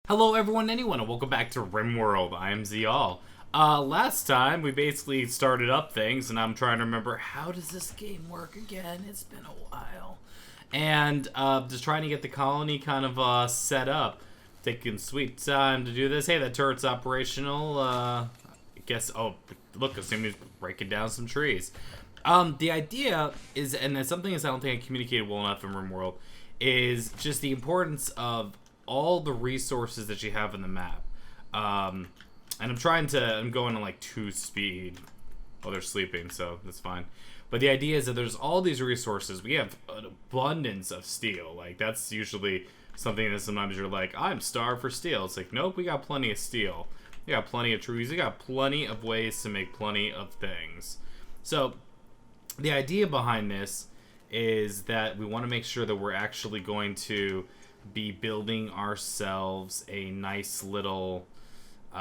Hello everyone, anyone, and welcome back to RimWorld. I am Ziyal. Last time we basically started up things, and I'm trying to remember how does this game work again? It's been a while. And just trying to get the colony kind of set up. Taking sweet time to do this. Hey, that turret's operational. I guess, oh, look, assuming he's breaking down some trees. The idea is, and it's something that I don't think I communicated well enough in RimWorld, is just the importance of all the resources that you have in the map. And I'm going on like 2 speed. Oh, they're sleeping, so that's fine. But the idea is that there's all these resources. We have an abundance of steel. Like, that's usually something that sometimes you're like, I'm starved for steel. It's like, nope, we got plenty of steel. We got plenty of trees. We got plenty of ways to make plenty of things. So, the idea behind this is that we want to make sure that we're actually going to be building ourselves a nice little it's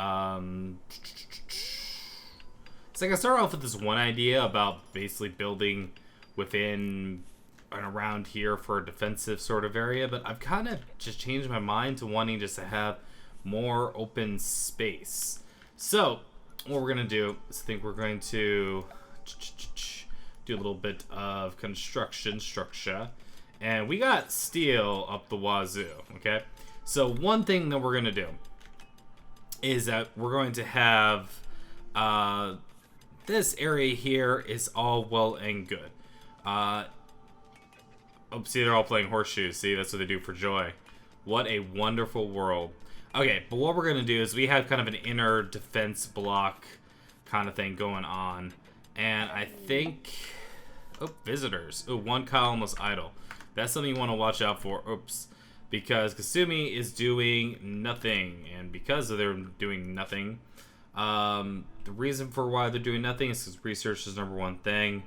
like I started off with this one idea about basically building within and around here for a defensive sort of area, but I've kind of just changed my mind to wanting just to have more open space. So what we're gonna do is I think we're going to do a little bit of construction structure. And we got steel up the wazoo, okay? So one thing that we're going to do is that we're going to have this area here is all well and good. Oh, see, they're all playing horseshoes. See, that's what they do for joy. What a wonderful world. Okay, but what we're going to do is we have kind of an inner defense block kind of thing going on. And I think... Oh, visitors. Oh, one colonist idle. That's something you want to watch out for. Oops. Because Kasumi is doing nothing. And because they're doing nothing, the reason for why they're doing nothing is because research is #1 thing.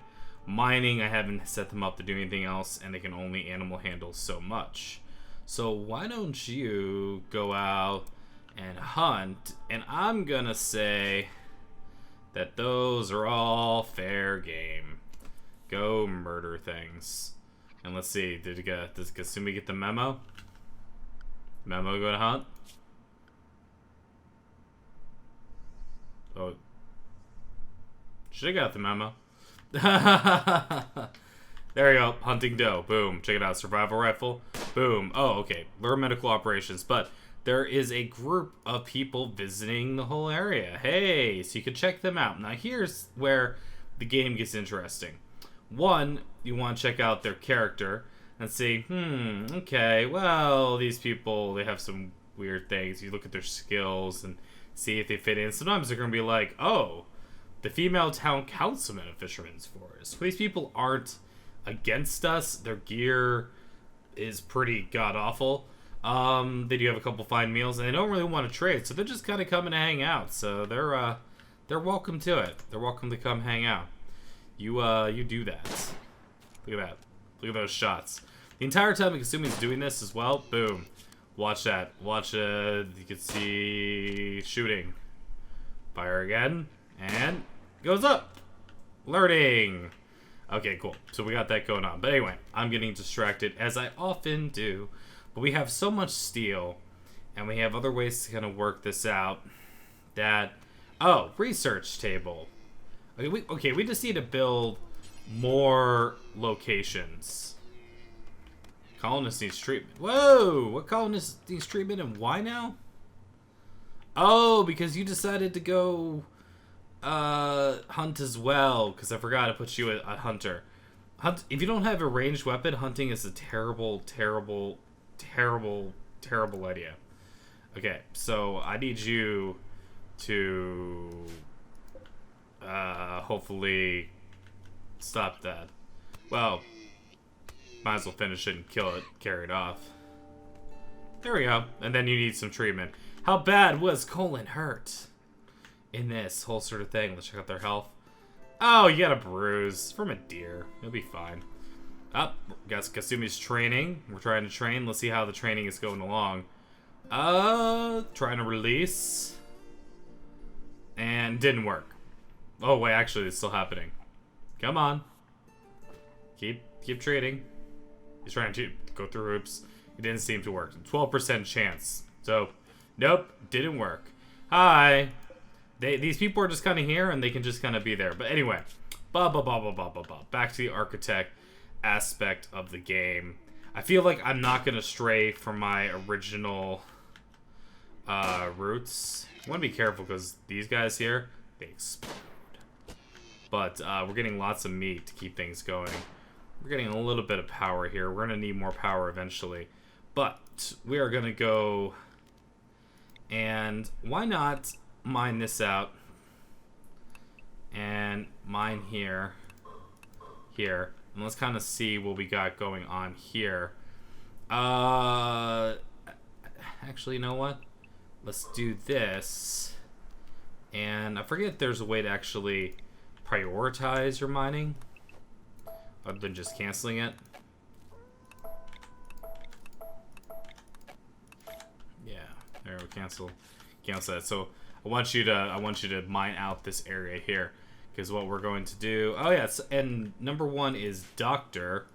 Mining, I haven't set them up to do anything else, and they can only animal handle so much. So why don't you go out and hunt? And I'm going to say that those are all fair game. Go murder things. And let's see, does Kasumi get the memo? Memo go to hunt? Oh. Should've got the memo. There you go, hunting doe, boom. Check it out, survival rifle, boom. Oh, okay, learn medical operations. But there is a group of people visiting the whole area. Hey, so you can check them out. Now here's where the game gets interesting. One, you want to check out their character and see, okay, well, these people, they have some weird things. You look at their skills and see if they fit in. Sometimes they're going to be like, oh, the female town councilman of Fisherman's Forest. These people aren't against us. Their gear is pretty god-awful. They do have a couple fine meals, and they don't really want to trade, so they're just kind of coming to hang out. So they're welcome to it. They're welcome to come hang out. You do that. Look at that. Look at those shots. The entire time Kasumi's doing this as well, boom. Watch that. Watch, you can see shooting. Fire again, and goes up. Learning. Okay, cool. So we got that going on. But anyway, I'm getting distracted, as I often do. But we have so much steel, and we have other ways to kind of work this out. That, oh, research table. Okay, we just need to build more locations. Colonist needs treatment. Whoa! What colonist needs treatment and why now? Oh, because you decided to go hunt as well. Because I forgot to put you a hunter. If you don't have a ranged weapon, hunting is a terrible, terrible, terrible, terrible idea. Okay, so I need you to... hopefully stop that. Well, might as well finish it and kill it, carry it off. There we go. And then you need some treatment. How bad was Colin hurt in this whole sort of thing? Let's check out their health. Oh, you got a bruise from a deer. You'll be fine. Oh, guess Kasumi's training. We're trying to train. Let's see how the training is going along. Trying to release. And didn't work. Oh wait, actually it's still happening. Come on. Keep trading. He's trying to go through hoops. It didn't seem to work. 12% chance. So Nope, didn't work. Hi. These people are just kind of here, and they can just kind of be there. But anyway, back to the architect aspect of the game. I feel like I'm not going to stray from my original roots. I want to be careful because these guys here, they explode. But we're getting lots of meat to keep things going. We're getting a little bit of power here. We're going to need more power eventually. But we are going to go... And why not mine this out? And mine here. Here. And let's kind of see what we got going on here. Actually, you know what? Let's do this. And I forget if there's a way to actually prioritize your mining other than just canceling it. Yeah, there we cancel that. So I want you to mine out this area here, because what we're going to do. Oh yeah, and number one is doctor.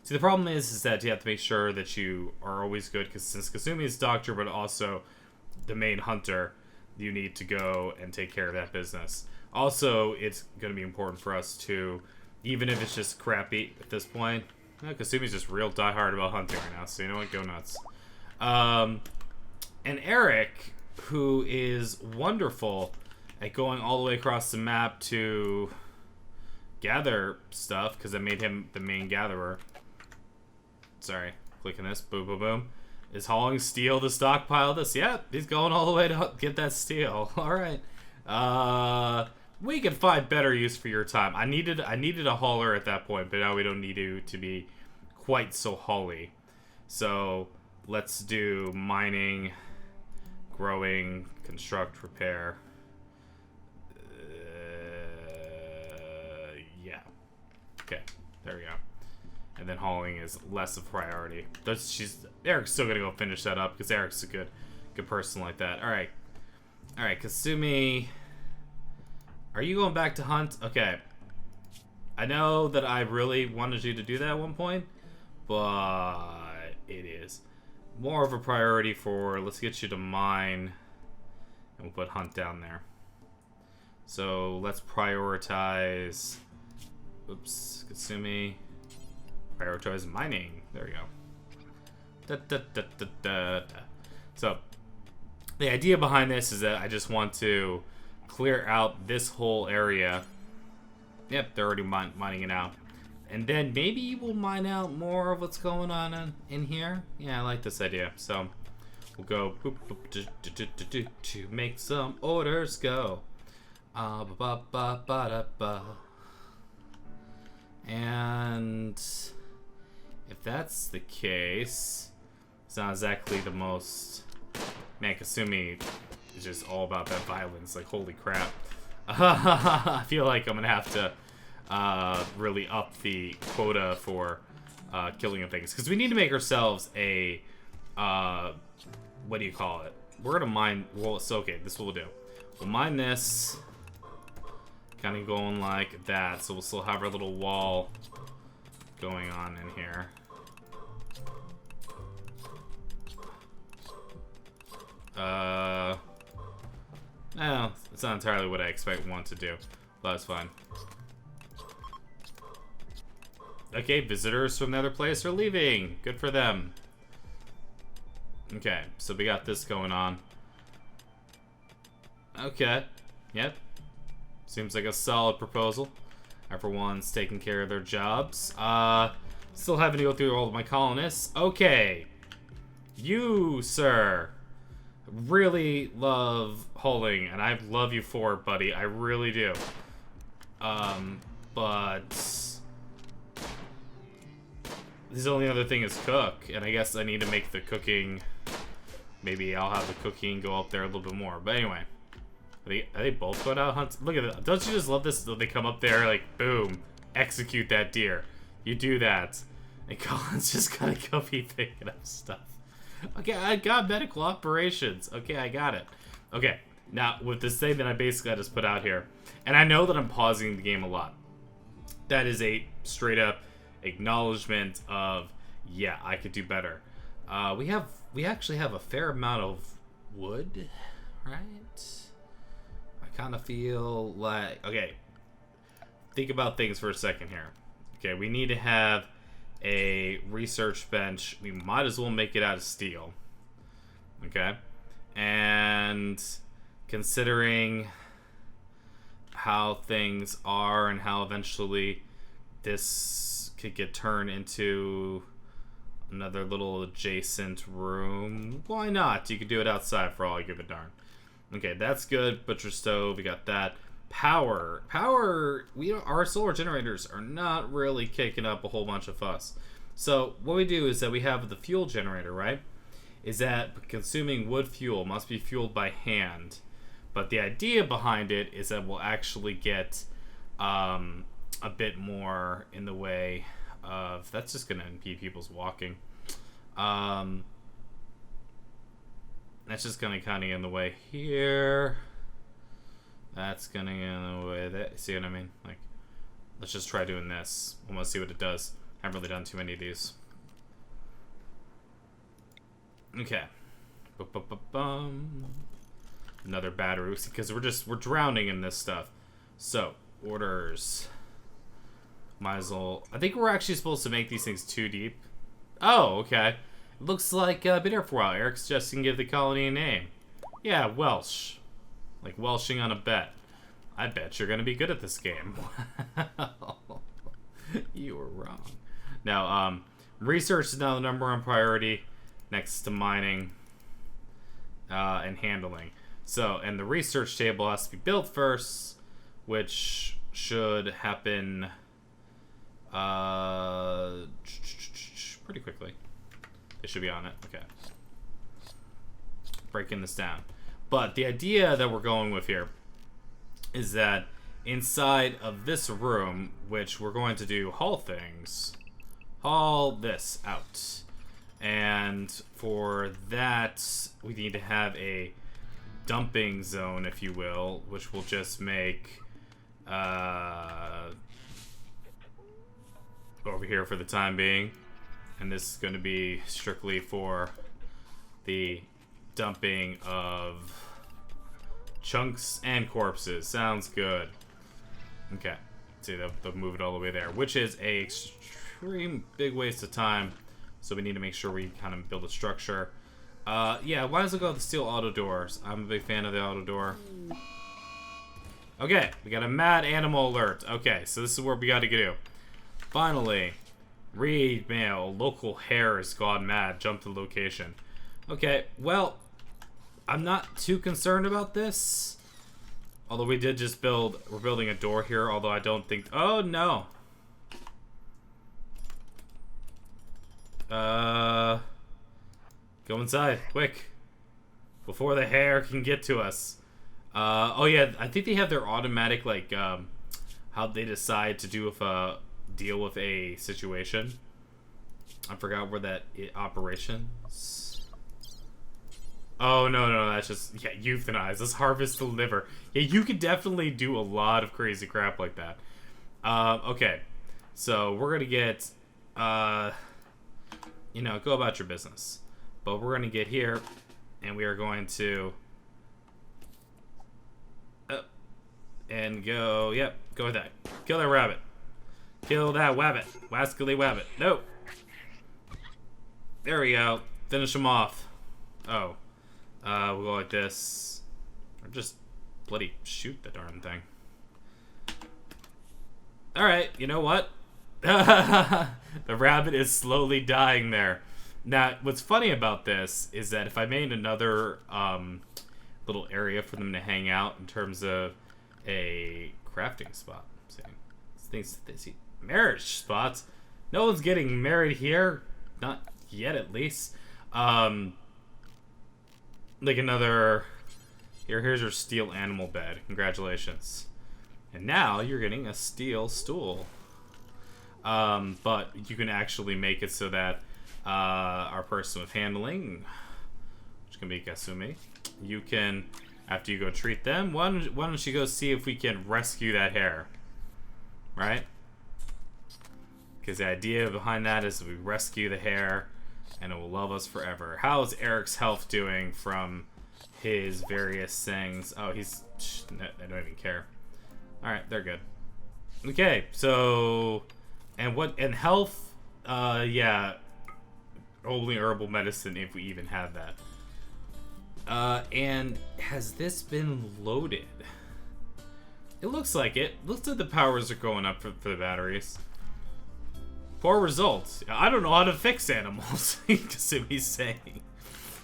See, the problem is that you have to make sure that you are always good, because since Kasumi is doctor, but also the main hunter, you need to go and take care of that business. Also, it's going to be important for us to, even if it's just crappy at this point, Kasumi's just real diehard about hunting right now, so you know what, go nuts. And Eric, who is wonderful at going all the way across the map to gather stuff, because I made him the main gatherer. Sorry, clicking this, boom, boom, boom. Is hauling steel to stockpile this? Yep, he's going all the way to get that steel. All right. We can find better use for your time. I needed a hauler at that point, but now we don't need you to be quite so hauly. So let's do mining, growing, construct, repair. Yeah. Okay, there we go. And then hauling is less of a priority. Eric's still gonna go finish that up because Eric's a good person like that. All right, Kasumi, are you going back to hunt? Okay, I know that I really wanted you to do that at one point, but it is more of a priority for let's get you to mine, and we'll put hunt down there. So let's prioritize. Oops, Kasumi. Prioritize mining. There we go. So, the idea behind this is that I just want to clear out this whole area. Yep, they're already mining it out. And then maybe we'll mine out more of what's going on in here. Yeah, I like this idea. So, we'll go boop, boop, to make some orders go. And if that's the case, it's not exactly the most... Man, Kasumi is just all about that violence. Like, holy crap. I feel like I'm going to have to really up the quota for killing of things. Because we need to make ourselves a... what do you call it? We're going to mine... Well, it's okay. This is what we'll do. We'll mine this. Kind of going like that. So we'll still have our little wall going on in here. No, it's not entirely what I expect one to do, but that's fine. Okay, visitors from the other place are leaving. Good for them. Okay, so we got this going on. Okay, yep. Seems like a solid proposal. Everyone's taking care of their jobs. Still having to go through all of my colonists. Okay. You, sir, really love hauling, and I love you for it, buddy. I really do. But the only other thing is cook, and I guess I need to make the cooking. Maybe I'll have the cooking go up there a little bit more. But anyway. Are they both going out hunting? Look at that. Don't you just love this? They come up there, like, boom, execute that deer. You do that. And Colin's just gonna go be picking up stuff. Okay, I got medical operations. Okay, I got it. Okay, now, with this thing that I basically just put out here, and I know that I'm pausing the game a lot. That is a straight-up acknowledgement of, yeah, I could do better. We actually have a fair amount of wood, right? I kind of feel like... Okay, think about things for a second here. Okay, we need to have a research bench. We might as well make it out of steel. Okay? And considering how things are and how eventually this could get turned into another little adjacent room, why not? You could do it outside for all I give a darn. Okay, that's good. Butcher stove, we got that. Power, our solar generators are not really kicking up a whole bunch of fuss. So what we do is that we have the fuel generator, right? Is that consuming wood fuel must be fueled by hand. But the idea behind it is that we'll actually get a bit more in the way of... That's just going to impede people's walking. That's just going to kind of get in the way here. That's going to get in the way there. See what I mean? Like, let's just try doing this. I want to see what it does. I haven't really done too many of these. Okay. Another battery, because we're drowning in this stuff. So, orders. Might as well... I think we're actually supposed to make these things too deep. Oh, okay. It looks like been here for a while. Eric's suggesting give the colony a name. Yeah, Welsh. Like Welshing on a bet. I bet you're gonna be good at this game. You were wrong. Now, research is now the #1 priority next to mining and handling. So, and the research table has to be built first, which should happen pretty quickly. It should be on it. Okay. Breaking this down. But the idea that we're going with here is that inside of this room, which we're going to do haul things, haul this out. And for that, we need to have a dumping zone, if you will, which will just make over here for the time being. And this is going to be strictly for the dumping of chunks and corpses. Sounds good. Okay. See, they'll move it all the way there, which is a extreme big waste of time. So we need to make sure we kind of build a structure. Yeah, why does it go with the steel auto doors? I'm a big fan of the auto door. Okay, we got a mad animal alert. Okay, so this is where we got to do. Finally, read mail. Local hare has gone mad. Jump to the location. Okay, well, I'm not too concerned about this. Although we did just we're building a door here, although I don't think, oh no. Go inside, quick. Before the hare can get to us. Oh yeah, I think they have their automatic, like, how they decide to deal with a situation. I forgot where that operations. Oh, no, that's just, yeah, euthanize. Let's harvest the liver. Yeah, you could definitely do a lot of crazy crap like that. Okay. So, we're gonna get, go about your business. But we're gonna get here, and we are going to, and go, yep, go with that. Kill that rabbit. Kill that wabbit. Wascally wabbit. Nope. There we go. Finish him off. Oh. We'll go like this. Or just bloody shoot the darn thing. Alright, you know what? The rabbit is slowly dying there. Now, what's funny about this is that if I made another little area for them to hang out in terms of a crafting spot. Things marriage spots. No one's getting married here. Not yet, at least. Like another... Here's your steel animal bed. Congratulations. And now you're getting a steel stool. But you can actually make it so that our person with handling, which can be Kasumi, you can, after you go treat them, why don't you go see if we can rescue that hare? Right? Because the idea behind that is we rescue the hare and it will love us forever. How is Eric's health doing from his various things. Oh, he's... I don't even care. Alright, they're good. Okay, so... And health... yeah. Only herbal medicine, if we even have that. And has this been loaded? It looks like it. Looks like the powers are going up for the batteries. Poor results. I don't know how to fix animals. Kasumi's saying.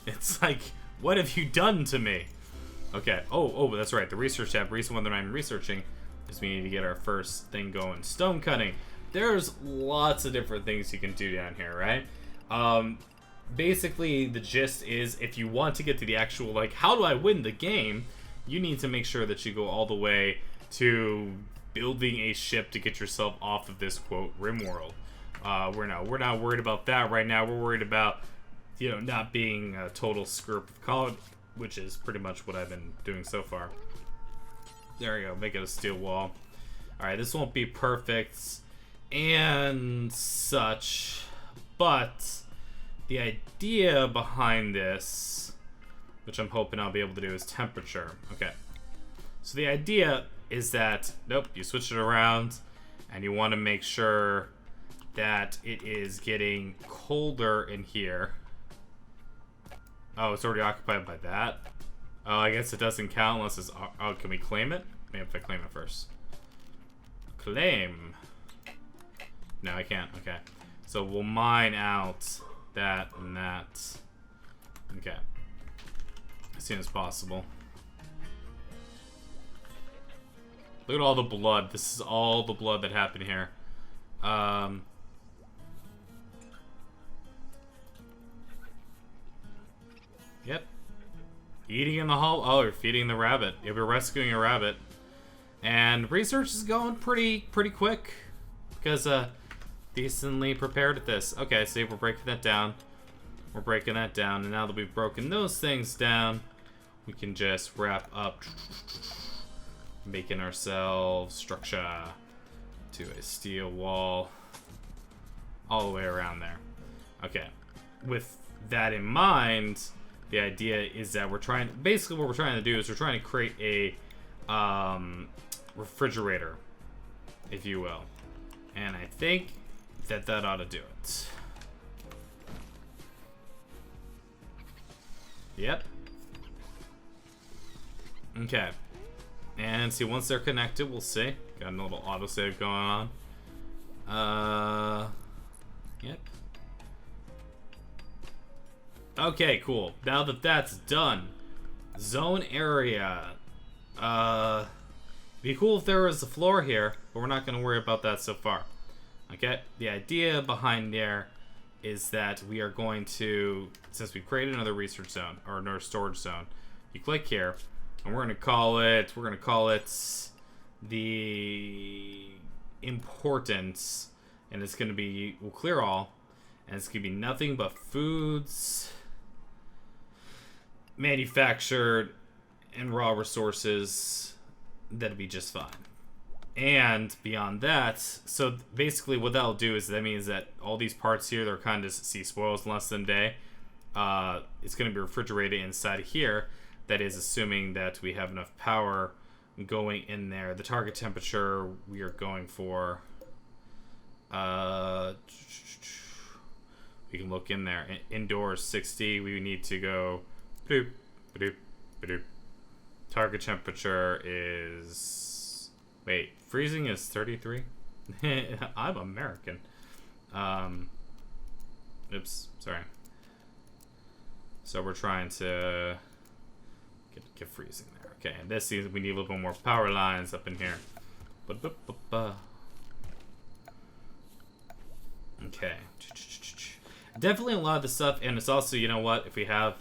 It's like, what have you done to me? Okay. Oh, that's right. The research tab. The reason why I'm researching is we need to get our first thing going. Stone cutting. There's lots of different things you can do down here, right? Basically, the gist is if you want to get to the actual, like, how do I win the game, you need to make sure that you go all the way to building a ship to get yourself off of this, quote, RimWorld. We're not worried about that right now. We're worried about, not being a total screw-up of college, which is pretty much what I've been doing so far. There we go. Make it a steel wall. Alright, this won't be perfect and such, but the idea behind this, which I'm hoping I'll be able to do, is temperature. Okay. So the idea is that, nope, you switch it around, and you want to make sure that it is getting colder in here. Oh, it's already occupied by that. Oh, I guess it doesn't count unless it's... Oh, can we claim it? Maybe if I claim it first. Claim. No, I can't. Okay. So we'll mine out that and that. Okay. As soon as possible. Look at all the blood. This is all the blood that happened here. Yep. Eating in the hall. Oh, you're feeding the rabbit. You'll be rescuing a rabbit. And research is going pretty quick. Because, decently prepared at this. Okay, see, we're breaking that down. We're breaking that down. And now that we've broken those things down, we can just wrap up. Making ourselves structure to a steel wall. All the way around there. Okay. With that in mind, the idea is that basically what we're trying to do is we're trying to create a refrigerator, if you will. And I think that ought to do it. Yep. Okay. And see, once they're connected, we'll see. Got a little autosave going on. Yep. Okay, cool. Now that that's done, zone area. It'd be cool if there was a floor here, but we're not going to worry about that so far. Okay, the idea behind there is that we are going to, since we created another research zone, or another storage zone, you click here, and we're going to call it the importance, and it's going to be, we'll clear all, and it's going to be nothing but foods, manufactured, and raw resources. That'd be just fine. And beyond that, so basically what that'll do is that means that all these parts here, they're kind of see spoils in less than a day. It's going to be refrigerated inside of here. That is assuming that we have enough power going in there. The target temperature we are going for, we can look in there. Indoors 60. We need to go. Bloop, bloop, bloop. Target temperature is, wait, freezing is 33. I'm American. Oops, sorry. So we're trying to get freezing there. Okay, and this is, we need a little bit more power lines up in here. Okay. Definitely a lot of the stuff, and it's also, you know what, if we have,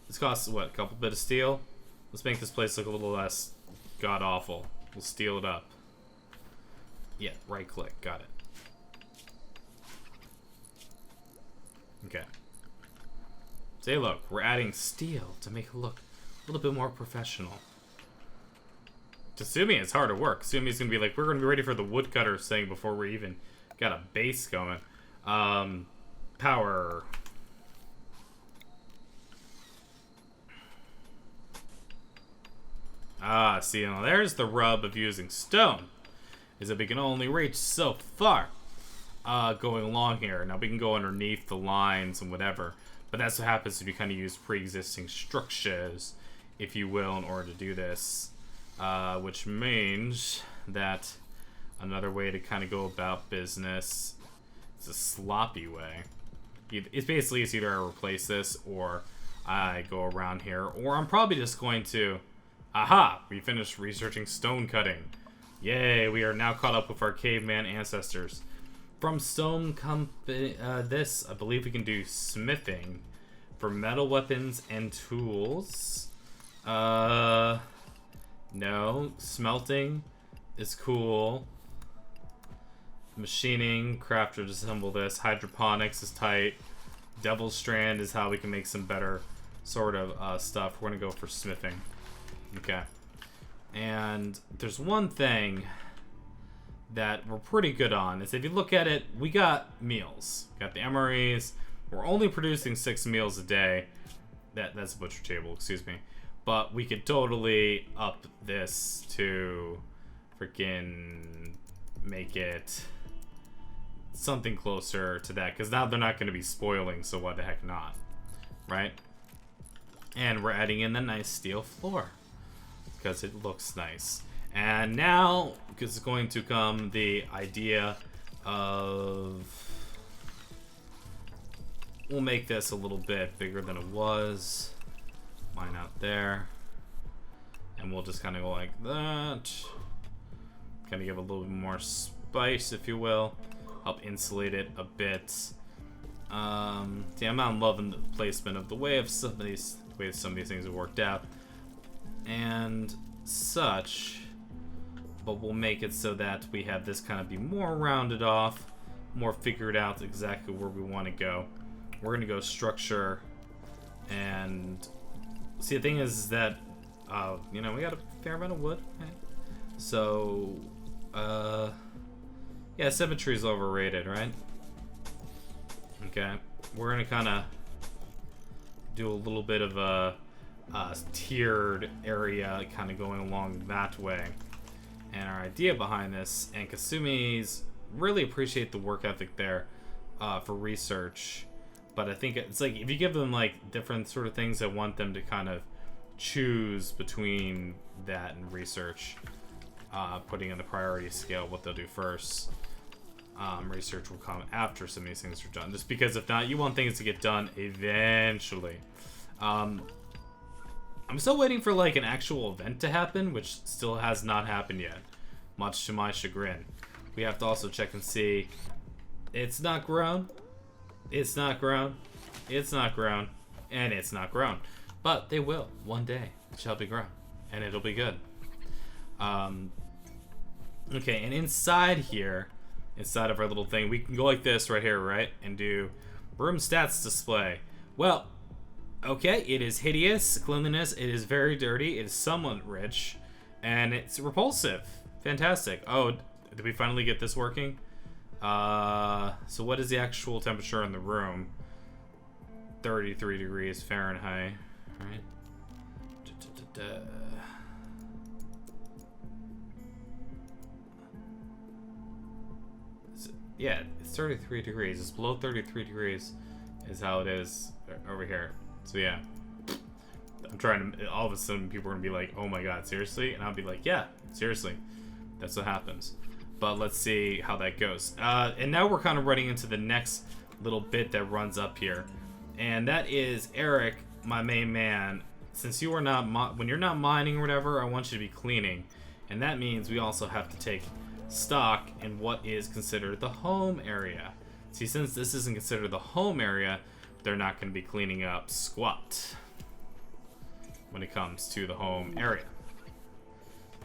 this costs, what, a couple bit of steel? Let's make this place look a little less god-awful. We'll steel it up. Yeah, right-click. Got it. Okay. Say, look, we're adding steel to make it look a little bit more professional. Assuming it's hard to work. Assuming it's going to be like, we're going to be ready for the woodcutter thing before we even got a base going. Power. Ah, see, now there's the rub of using stone. Is that we can only reach so far going along here. Now we can go underneath the lines and whatever. But that's what happens if you kind of use pre-existing structures, if you will, in order to do this. Which means that another way to kind of go about business is a sloppy way. It's basically it's either I replace this or I go around here, or I'm probably just going to... Aha! We finished researching stone cutting. Yay, we are now caught up with our caveman ancestors. From stone this, I believe we can do smithing for metal weapons and tools. No, smelting is cool. Machining, craft or disassemble this. Hydroponics is tight. Devil's Strand is how we can make some better sort of stuff. We're gonna go for smithing. Okay. And there's one thing that we're pretty good on is if you look at it, we got meals. We got the MREs. We're only producing 6 meals a day. That's a butcher table, excuse me. But we could totally up this to freaking make it something closer to that, because now they're not going to be spoiling, so what the heck not, right? And we're adding in the nice steel floor because it looks nice. And now is going to come the idea of, we'll make this a little bit bigger than it was. Mine out there, and we'll just kind of go like that. Kind of give a little bit more spice, if you will. Help insulate it a bit. Yeah, I'm not loving the placement of the way of some of these things have worked out and such, but we'll make it so that we have this kind of be more rounded off, more figured out exactly where we want to go. We're gonna go structure, and see, the thing is that you know, we got a fair amount of wood, right? So yeah, symmetry is overrated, right? Okay, we're gonna kind of do a little bit of a tiered area, kind of going along that way. And our idea behind this, and Kasumi's really appreciate the work ethic there for research. But I think it's like if you give them like different sort of things, I want them to kind of choose between that and research, putting in the priority scale what they'll do first. Research will come after some of these things are done, just because if not, you want things to get done eventually. I'm still waiting for like an actual event to happen, which still has not happened yet, much to my chagrin. We have to also check and see. It's not grown. It's not grown. It's not grown. And it's not grown. But they will. One day. It shall be grown. And it'll be good. Okay, and inside here, inside of our little thing, we can go like this right here, right? And do room stats display. Well, okay, it is hideous. Cleanliness, it is very dirty. It is somewhat rich. And it's repulsive. Fantastic. Oh, did we finally get this working? So what is the actual temperature in the room? 33 degrees Fahrenheit, right? Yeah, it's 33 degrees. It's below 33 degrees is how it is over here. So yeah, I'm trying to, all of a sudden people are gonna be like, oh my god, seriously? And I'll be like, yeah, seriously. That's what happens. But let's see how that goes. And now we're kind of running into the next little bit that runs up here. And that is Eric, my main man. Since you are not, when you're not mining or whatever, I want you to be cleaning. And that means we also have to take stock in what is considered the home area. See, since this isn't considered the home area, they're not going to be cleaning up squat when it comes to the home area.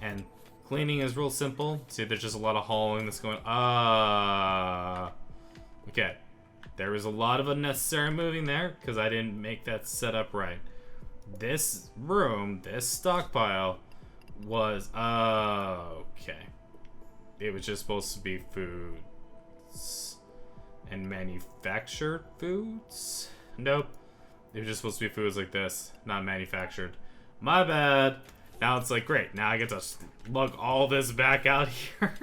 And cleaning is real simple. See, there's just a lot of hauling that's going. Okay. There was a lot of unnecessary moving there because I didn't make that set up right. This room, this stockpile, was okay. It was just supposed to be foods and manufactured foods. Nope. It was just supposed to be foods like this, not manufactured. My bad. Now it's like, great, now I get to lug all this back out here.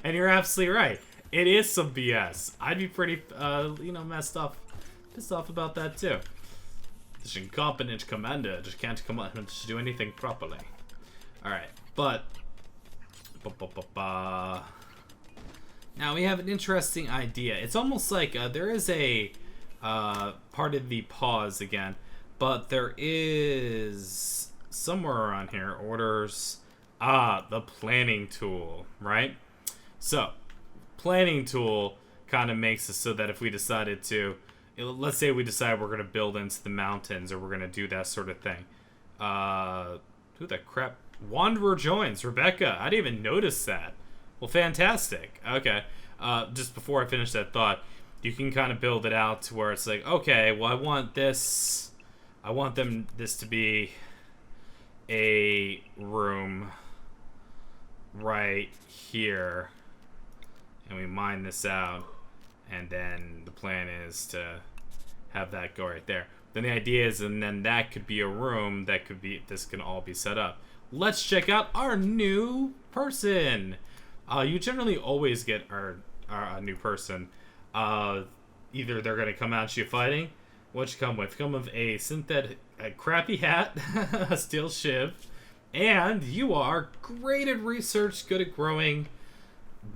And you're absolutely right. It is some BS. I'd be pretty, you know, pissed off about that too. This incompetent commander just can't come on to do anything properly. Alright, but... Now we have an interesting idea. It's almost like there is a part of the pause again, but there is somewhere around here orders the planning tool, right? So planning tool kind of makes it so that if we decided to, let's say we decide we're going to build into the mountains or we're going to do that sort of thing. Who the crap? Wanderer joins. Rebecca. I didn't even notice that. Well, fantastic. Okay. Just before I finish that thought, you can kind of build it out to where it's like, okay, well, I want this to be a room right here. And we mine this out. And then the plan is to have that go right there. Then the idea is, and then that could be a room that could be, this can all be set up. Let's check out our new person. You generally always get our new person. Either they're gonna come at you fighting. What you come with? Come with a synthetic, a crappy hat, a steel shiv, and you are great at research, good at growing.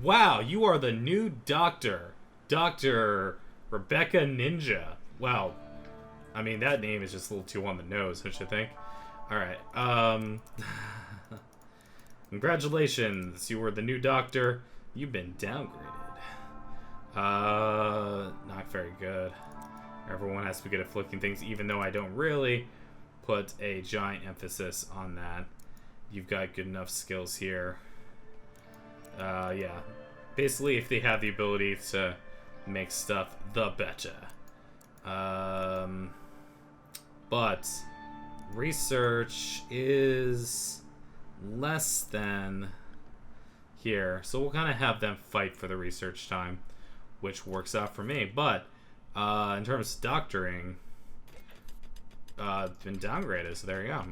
Wow, you are the new doctor, Dr. Rebecca Ninja. Wow, I mean that name is just a little too on the nose, don't you think? All right. Congratulations, you were the new doctor. You've been downgraded. Not very good. Everyone has to be good at flicking things, even though I don't really put a giant emphasis on that. You've got good enough skills here. Yeah. Basically, if they have the ability to make stuff, the better. But research is less than here, so we'll kind of have them fight for the research time, which works out for me. But in terms of doctoring, it's been downgraded, so there you go.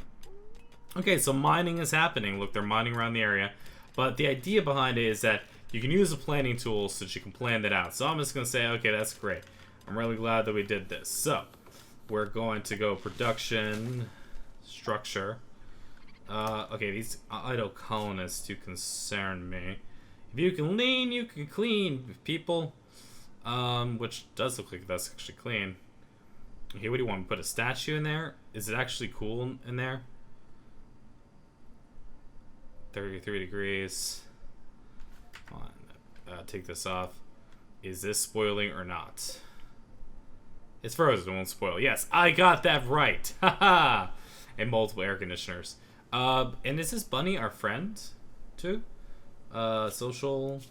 Okay, so mining is happening. Look, they're mining around the area, but the idea behind it is that you can use a planning tool so that you can plan that out. So I'm just gonna say, okay, that's great. I'm really glad that we did this. So we're going to go production structure. Okay, these idle colonists do concern me. If you can lean, you can clean, people. Which does look like that's actually clean. Okay, what do you want? Put a statue in there? Is it actually cool in there? 33 degrees. Come on, take this off. Is this spoiling or not? It's frozen, it won't spoil. Yes, I got that right. Haha. And multiple air conditioners. And is this bunny our friend too? Social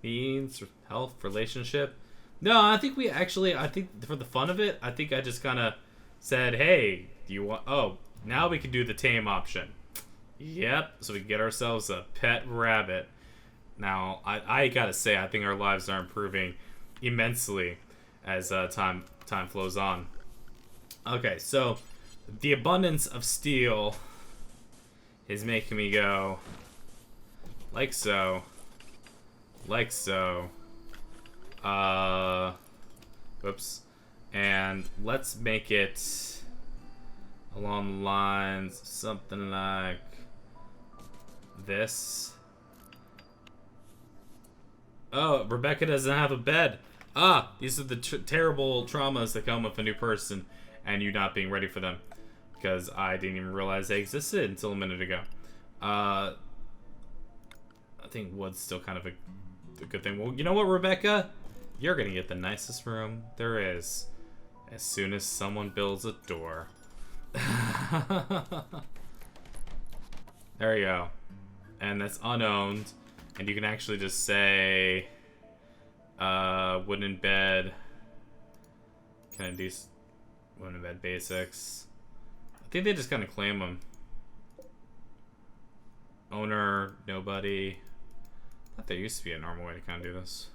needs, health, relationship. No, I think we actually, I think for the fun of it, I think I just kind of said, hey, do you want, oh, now we can do the tame option. Yep, so we can get ourselves a pet rabbit. Now, I gotta say, I think our lives are improving immensely as time flows on. Okay, so the abundance of steel is making me go like so, like so. Whoops. And let's make it along the lines something like this. Oh, Rebecca doesn't have a bed. Ah, these are the terrible traumas that come with a new person and you not being ready for them. Because I didn't even realize they existed until a minute ago. I think wood's still kind of a good thing. Well, you know what, Rebecca? You're gonna get the nicest room there is as soon as someone builds a door. There you go. And that's unowned. And you can actually just say wooden bed. Can I do wooden bed basics? I think they just kind of claim them. Owner, nobody. I thought there used to be a normal way to kind of do this.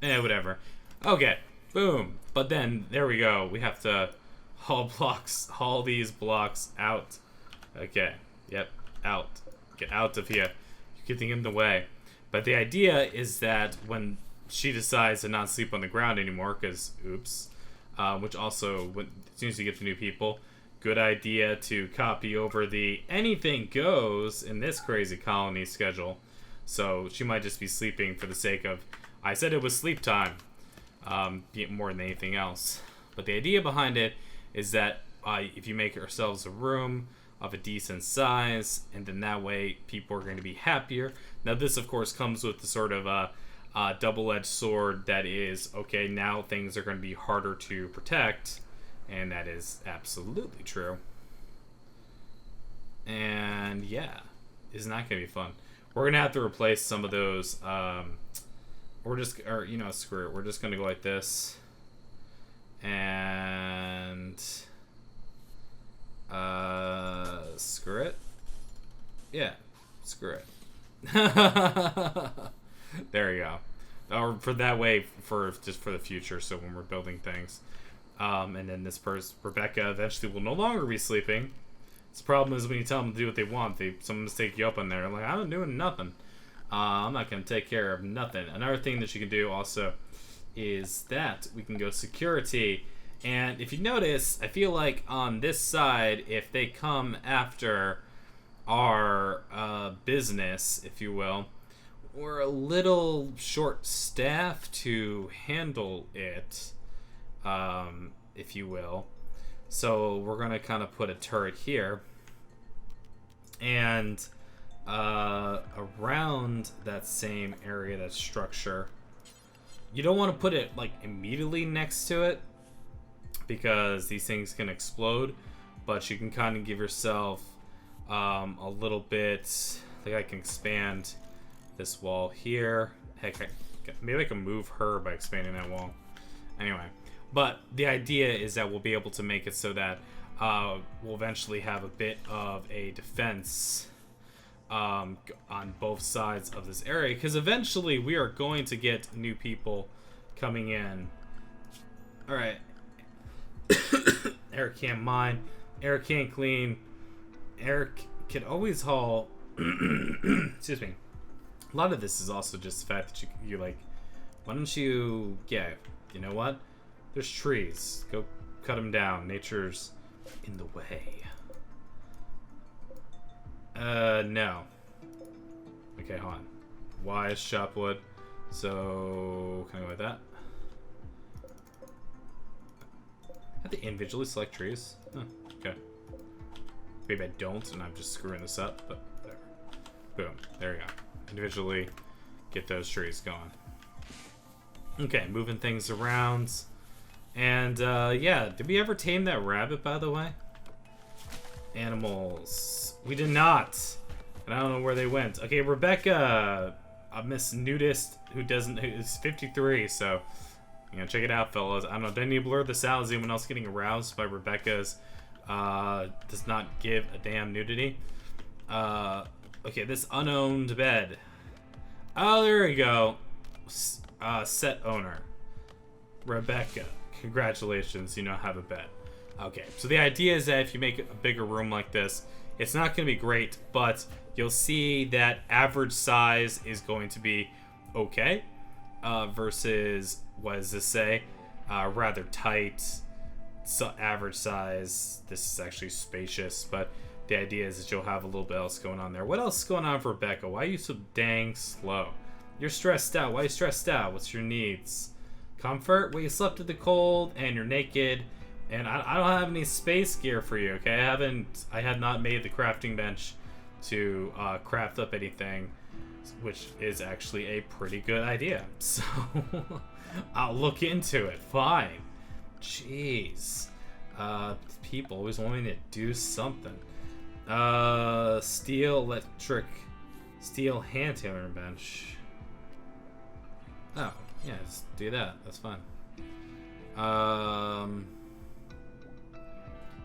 Eh, whatever. Okay, boom. But then, there we go. We have to Haul these blocks out. Okay. Yep. Out. Get out of here. You're getting in the way. But the idea is that when she decides to not sleep on the ground anymore, because, oops, which also, as soon as you get to new people, good idea to copy over the anything goes in this crazy colony schedule. So she might just be sleeping for the sake of, I said it was sleep time, more than anything else. But the idea behind it is that if you make ourselves a room of a decent size, and then that way people are going to be happier. Now this, of course, comes with the sort of double-edged sword that is, okay, now things are going to be harder to protect, and that is absolutely true. And yeah, isn't that going to be fun? We're going to have to replace some of those, screw it, we're just going to go like this, and screw it. Yeah, screw it. There you go. Or for that way, just for the future, so when we're building things. And then this person, Rebecca, eventually will no longer be sleeping. The problem is when you tell them to do what they want, someone's take you up on there. They're like, I'm doing nothing. I'm not going to take care of nothing. Another thing that you can do also is that we can go security. And if you notice, I feel like on this side, if they come after our business, if you will, we're a little short-staffed to handle it, if you will. So we're going to kind of put a turret here. And around that same area, that structure, you don't want to put it like immediately next to it, because these things can explode, but you can kind of give yourself a little bit. I think I can expand this wall here. Heck, maybe I can move her by expanding that wall. Anyway, but the idea is that we'll be able to make it so that we'll eventually have a bit of a defense on both sides of this area, because eventually we are going to get new people coming in. All right. Eric can't mine. Eric can't clean. Eric can always haul. Excuse me. A lot of this is also just the fact that you're like, why don't you, yeah, you know what? There's trees. Go cut them down. Nature's in the way. No. Okay, hold on. Why is chop wood? So, can I go like that? I have to individually select trees. Huh, okay. Maybe I don't, and I'm just screwing this up, but whatever. Boom. There we go. Individually get those trees going. Okay, moving things around. And, yeah. Did we ever tame that rabbit, by the way? Animals. We did not. And I don't know where they went. Okay, Rebecca, a Miss Nudist who's 53, so... You know, check it out, fellas. I don't know. Didn't you blur this out? Is anyone else getting aroused by Rebecca's does not give a damn nudity? Okay, this unowned bed. Oh, there we go. Set owner. Rebecca. Congratulations, you now have a bed. Okay, so the idea is that if you make a bigger room like this, it's not going to be great, but you'll see that average size is going to be okay. Versus, what does this say? Rather tight, average size. This is actually spacious, but the idea is that you'll have a little bit else going on there. What else is going on for Rebecca? Why are you so dang slow? You're stressed out. Why are you stressed out? What's your needs? Comfort? Well, you slept in the cold, and you're naked, and I don't have any space gear for you, okay? I have not made the crafting bench to craft up anything, which is actually a pretty good idea. So, I'll look into it. Fine. Jeez. People always want me to do something. Steel hand tailoring bench. Oh, yeah, just do that. That's fine.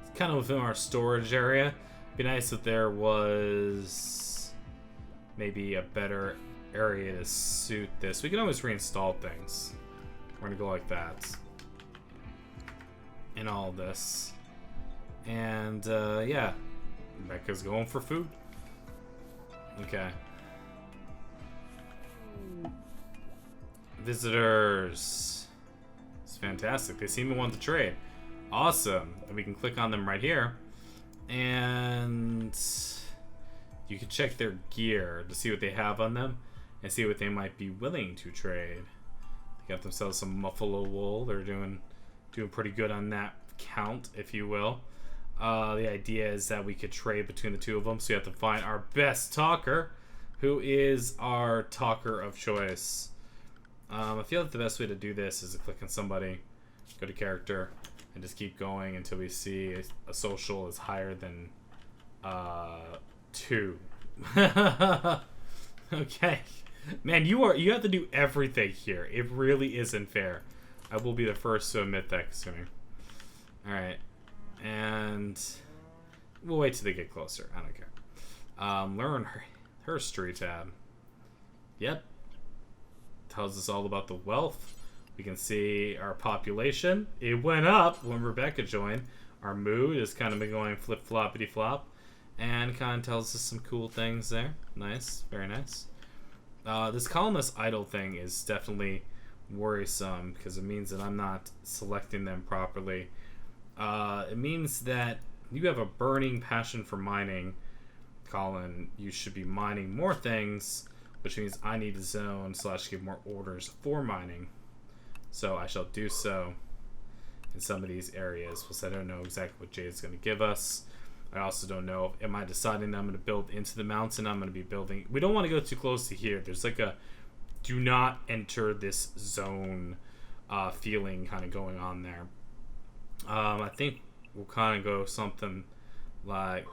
It's kind of within our storage area. It'd be nice if there was maybe a better area to suit this. We can always reinstall things. We're gonna go like that. And all this. And, yeah. Becca's going for food. Okay. Visitors. It's fantastic. They seem to want to trade. Awesome. And we can click on them right here. And you can check their gear to see what they have on them and see what they might be willing to trade. They got themselves some buffalo wool. They're doing pretty good on that count, if you will. The idea is that we could trade between the two of them, so you have to find our best talker, who is our talker of choice. I feel like the best way to do this is to click on somebody, go to character, and just keep going until we see a social is higher than 2. Okay. Man, you have to do everything here. It really isn't fair. I will be the first to admit that, assuming. Alright. And we'll wait till they get closer. I don't care. Learn her street tab. Yep. Tells us all about the wealth. We can see our population. It went up when Rebecca joined. Our mood has kind of been going flip-floppity-flop. And kind of tells us some cool things there. Nice. Very nice. This colonist idle thing is definitely worrisome because it means that I'm not selecting them properly. It means that you have a burning passion for mining, Colin. You should be mining more things, which means I need to zone / give more orders for mining. So I shall do so in some of these areas, because I don't know exactly what Jade's going to give us. I also don't know, am I deciding that I'm going to build into the mountain? I'm going to be building. We don't want to go too close to here. There's like a do not enter this zone feeling kind of going on there. I think we'll kind of go something like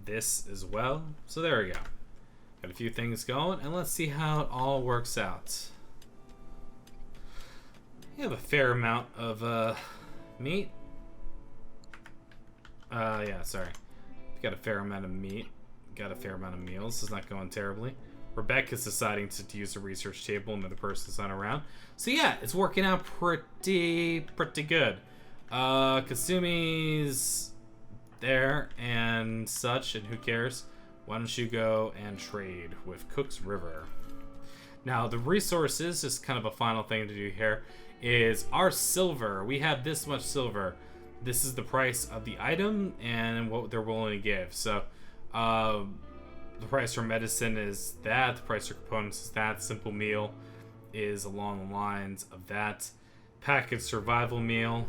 this as well. So there we go. Got a few things going, and let's see how it all works out. We have a fair amount of meat. Yeah, sorry. Got a fair amount of meat. Got a fair amount of meals. It's not going terribly. Rebecca's deciding to use a research table. Another person's not around. So yeah, it's working out pretty good. Kasumi's there and such, and who cares? Why don't you go and trade with Cook's River? Now, the resources, just kind of a final thing to do here, is our silver. We have this much silver. This is the price of the item and what they're willing to give. So, the price for medicine is that. The price for components is that. Simple meal is along the lines of that. Packaged survival meal.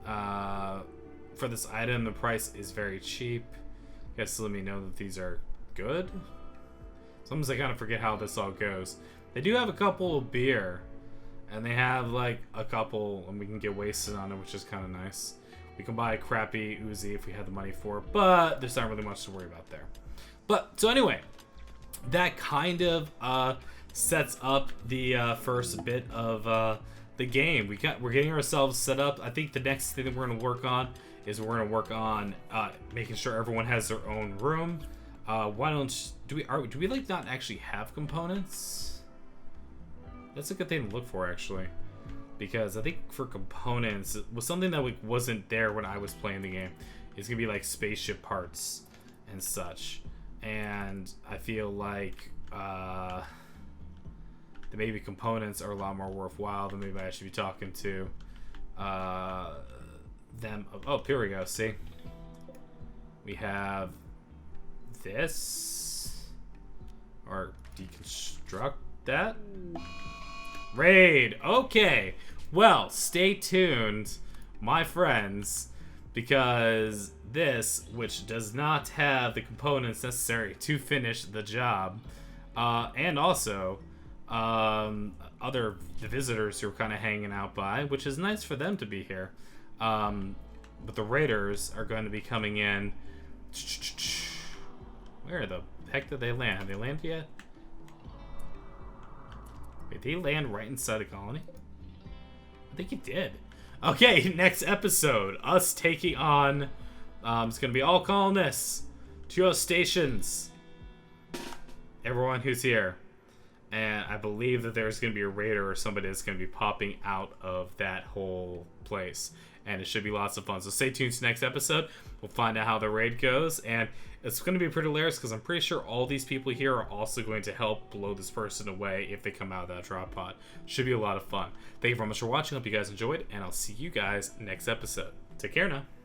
For this item, the price is very cheap. You guys let me know that these are good. Sometimes I kind of forget how this all goes. They do have a couple of beer. And they have like a couple, and we can get wasted on it, which is kind of nice. We can buy a crappy Uzi if we had the money for it, but there's not really much to worry about there. But, so anyway, that kind of sets up the first bit of the game. We're getting ourselves set up. I think the next thing that we're going to work on is we're going to work on making sure everyone has their own room. Why don't do we like not actually have components? That's a good thing to look for, actually, because I think for components, it was something that wasn't there when I was playing the game. It's gonna be like spaceship parts and such, and I feel like the maybe components are a lot more worthwhile than maybe I should be talking to them. Oh, here we go. See, we have this, or deconstruct that. Raid. Okay. Well, stay tuned, my friends, because this, which does not have the components necessary to finish the job, and also the visitors who are kind of hanging out by, which is nice for them to be here. But the raiders are going to be coming in. Where the heck did they land? Have they landed yet? Wait, did he land right inside the colony? I think he did. Okay, next episode. Us taking on... it's going to be all colonists. 2 stations. Everyone who's here. And I believe that there's going to be a raider or somebody that's going to be popping out of that whole place. and it should be lots of fun. So stay tuned to next episode. We'll find out how the raid goes, and it's going to be pretty hilarious because I'm pretty sure all these people here are also going to help blow this person away if they come out of that drop pod. Should be a lot of fun. Thank you very much for watching. Hope you guys enjoyed, and I'll see you guys next episode. Take care now.